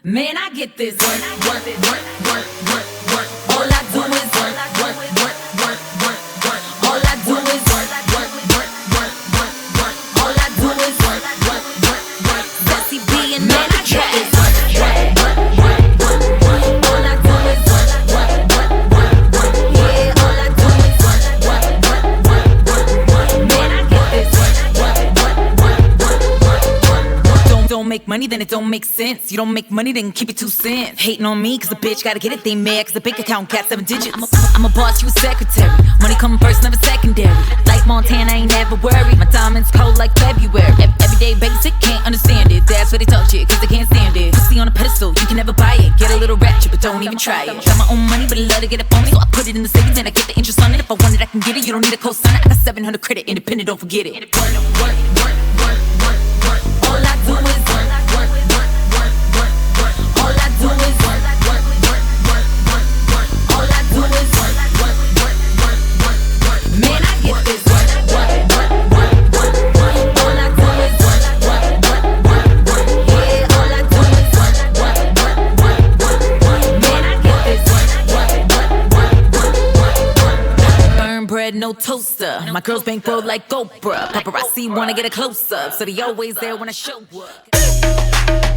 Man, I get this work, work, work, work, work, work. All I do is work, work, work, work, work, work. All I do is work, work, work, work, work, work. All I do is work, work, work, work. Bessie B and man, I get this work, work, work, work, work, work. All I do is work, work, work, work, work. Yeah, all I do is work, work, work, work, work, work. Man, I get this work, work, work, work, work, work, work. Don't make money, then it don't make sense. You don't make money, then keep it 2 cents. Hating on me, cause a bitch gotta get it, they mad, cause the bank account got 7 digits. I'm a boss, you a secretary. Money coming first, never secondary. Like Montana, ain't never worried. My diamonds cold like February. Everyday basic, can't understand it. That's why they talk shit, cause they can't stand it. Pussy on a pedestal, you can never buy it. Get a little ratchet, but don't even try it. Got my own money, but I love to get it on me. So I put it in the savings and I get the interest on it. If I want it, I can get it. You don't need a co-signer. I got 700 credit, independent, don't forget it. Work, work, work, work, work, work. All I do is work, work, work, work, work, work. All I do is work, work, work, work, work, work. All I do is work, work, work, work, work, work. Man, I get this work, work, work, work, work, work. All I do is work, work, work, work, work. Yeah, all I do is work, work, work, work, work, work. Man, I get this work, work, work, work, work, work, work. Burn bread, no toaster. My girls bankroll like Oprah. Paparazzi wanna get a close up, so they always there when I show up.